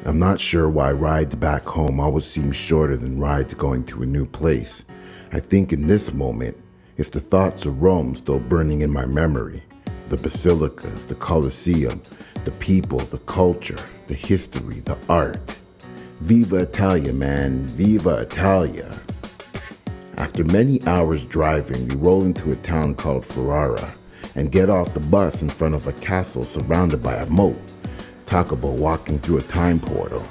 I'm not sure why rides back home always seem shorter than rides going to a new place. I think in this moment, it's the thoughts of Rome still burning in my memory. The basilicas, the Colosseum, the people, the culture, the history, the art. Viva Italia, man, Viva Italia. After many hours driving, we roll into a town called Ferrara and get off the bus in front of a castle surrounded by a moat. Talk about walking through a time portal.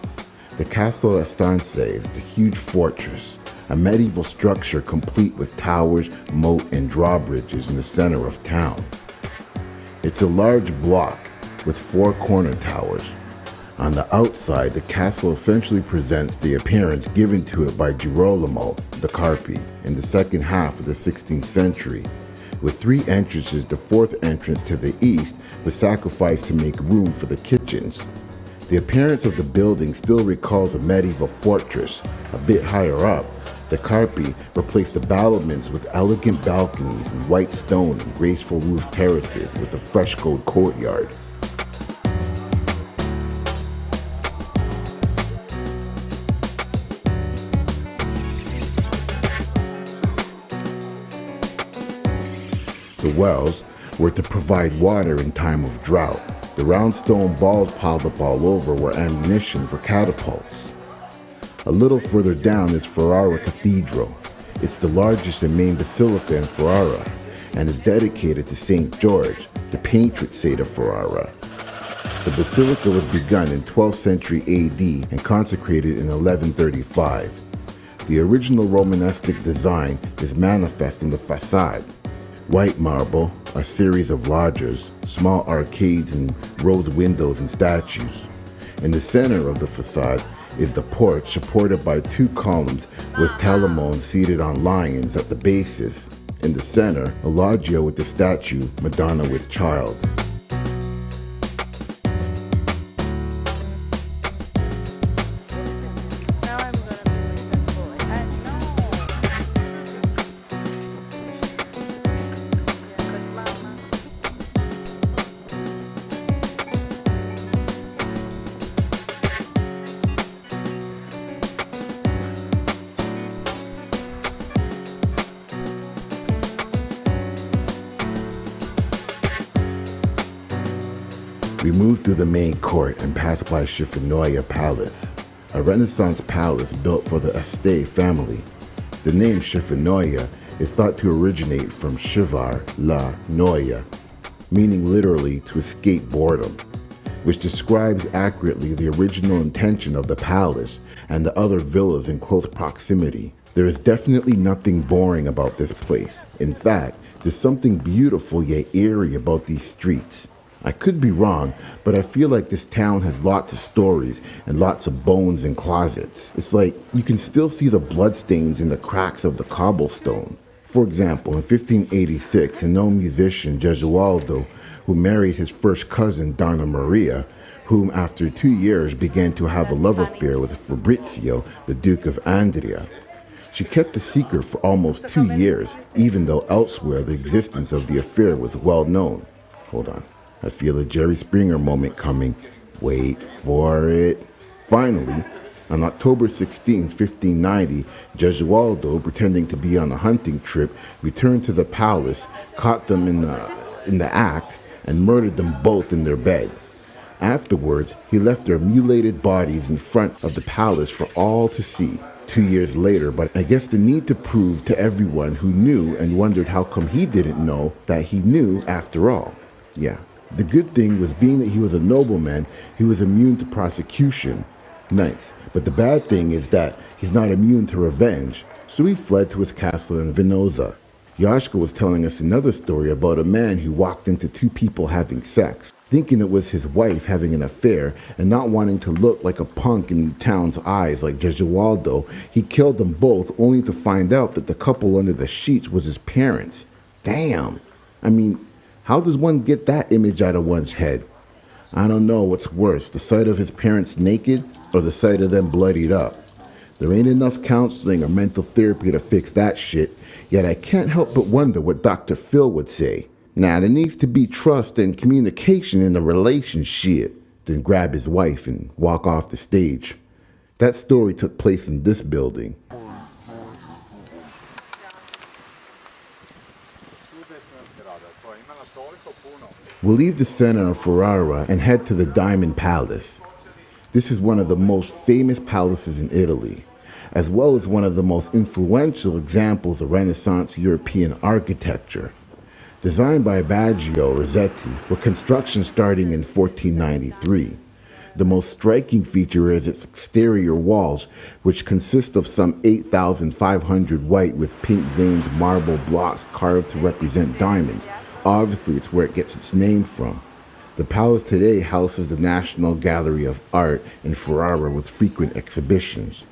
The castle Estense is the huge fortress, a medieval structure complete with towers, moat, and drawbridges in the center of town. It's a large block with 4 corner towers. On the outside, the castle essentially presents the appearance given to it by Girolamo the Carpi in the second half of the 16th century. With 3 entrances, the 4th entrance to the east was sacrificed to make room for the kitchens. The appearance of the building still recalls a medieval fortress. A bit higher up, the Carpi replaced the battlements with elegant balconies and white stone and graceful roof terraces with a frescoed courtyard. The wells were to provide water in time of drought. The round stone balls piled up all over were ammunition for catapults. A little further down is Ferrara Cathedral. It's the largest and main basilica in Ferrara and is dedicated to St. George, the patron saint of Ferrara. The basilica was begun in 12th century AD and consecrated in 1135. The original Romanesque design is manifest in the facade. White marble, a series of loggias, small arcades and rose windows and statues. In the center of the facade is the porch supported by 2 columns with Telamons seated on lions at the bases. In the center, a loggia with the statue Madonna with Child. We moved through the main court and passed by Schifanoia Palace, a Renaissance palace built for the Este family. The name Schifanoia is thought to originate from Shivar la Noia, meaning literally to escape boredom, which describes accurately the original intention of the palace and the other villas in close proximity. There is definitely nothing boring about this place. In fact, there's something beautiful yet eerie about these streets. I could be wrong, but I feel like this town has lots of stories and lots of bones and closets. It's like you can still see the bloodstains in the cracks of the cobblestone. For example, in 1586, a known musician, Gesualdo, who married his first cousin, Donna Maria, whom after 2 years began to have a love affair with Fabrizio, the Duke of Andria. She kept the secret for almost 2 years, even though elsewhere the existence of the affair was well known. Hold on. I feel a Jerry Springer moment coming. Wait for it. Finally, on October 16, 1590, Gesualdo, pretending to be on a hunting trip, returned to the palace, caught them in the act, and murdered them both in their bed. Afterwards, he left their mutilated bodies in front of the palace for all to see. 2 years later, but I guess the need to prove to everyone who knew and wondered how come he didn't know that he knew after all. Yeah. The good thing was being that he was a nobleman, he was immune to prosecution. Nice. But the bad thing is that he's not immune to revenge, so he fled to his castle in Venosa. Yashka was telling us another story about a man who walked into 2 people having sex, thinking it was his wife having an affair and not wanting to look like a punk in the town's eyes like Gesualdo. He killed them both only to find out that the couple under the sheets was his parents. Damn. I mean, how does one get that image out of one's head? I don't know what's worse, the sight of his parents naked or the sight of them bloodied up. There ain't enough counseling or mental therapy to fix that shit, yet I can't help but wonder what Dr. Phil would say. Now, there needs to be trust and communication in the relationship. then grab his wife and walk off the stage. That story took place in this building. We'll leave the center of Ferrara and head to the Diamond Palace. This is one of the most famous palaces in Italy, as well as one of the most influential examples of Renaissance European architecture. Designed by Baggio Rossetti, with construction starting in 1493. The most striking feature is its exterior walls, which consist of some 8,500 white with pink veined marble blocks carved to represent diamonds. Obviously, it's where it gets its name from. The palace today houses the National Gallery of Art in Ferrara with frequent exhibitions.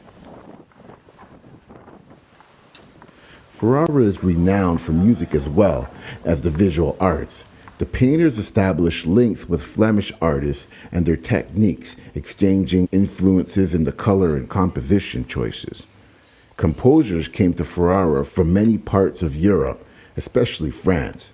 Ferrara is renowned for music as well as the visual arts. The painters established links with Flemish artists and their techniques, exchanging influences in the color and composition choices. Composers came to Ferrara from many parts of Europe, especially France.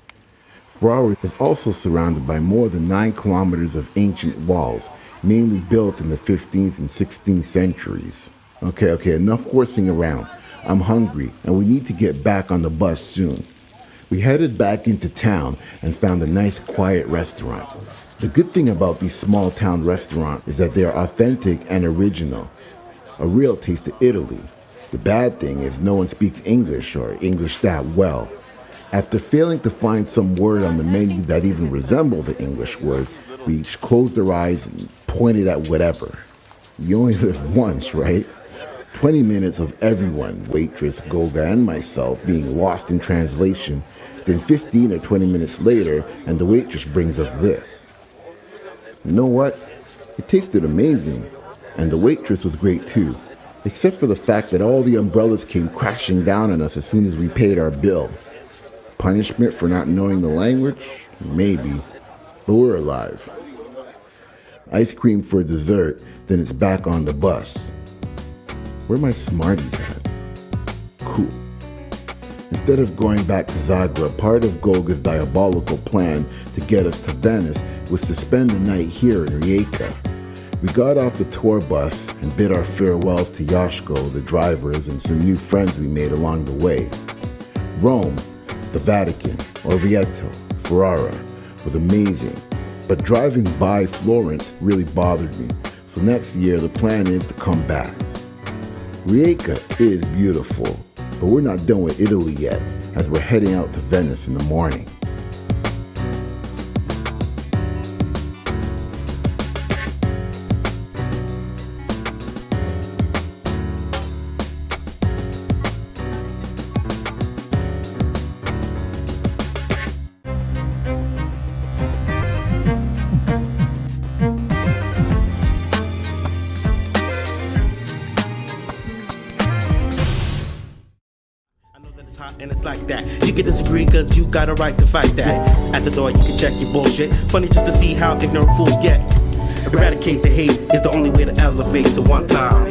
Ferrara is also surrounded by more than 9 kilometers of ancient walls, mainly built in the 15th and 16th centuries. Okay, enough horsing around. I'm hungry, and we need to get back on the bus soon. We headed back into town and found a nice, quiet restaurant. The good thing about these small town restaurants is that they are authentic and original. A real taste of Italy. The bad thing is no one speaks English or English that well. After failing to find some word on the menu that even resembles an English word, we each closed our eyes and pointed at whatever. You only live once, right? 20 minutes of everyone, waitress, Goga, and myself, being lost in translation. Then 15 or 20 minutes later, and the waitress brings us this. You know what? It tasted amazing. And the waitress was great too. Except for the fact that all the umbrellas came crashing down on us as soon as we paid our bill. Punishment for not knowing the language? Maybe. But we're alive. Ice cream for dessert, then it's back on the bus. Where are my Smarties at? Cool. Instead of going back to Zagreb, part of Goga's diabolical plan to get us to Venice was to spend the night here in Rijeka. We got off the tour bus and bid our farewells to Joshko, the drivers, and some new friends we made along the way. Rome, the Vatican, Orvieto, Ferrara was amazing, but driving by Florence really bothered me, so next year the plan is to come back. Rijeka is beautiful, but we're not done with Italy yet, as we're heading out to Venice in the morning. And it's like that. You can disagree cause you got a right to fight that. At the door you can check your bullshit. Funny just to see how ignorant fools get. Eradicate the hate is the only way to elevate. So one time.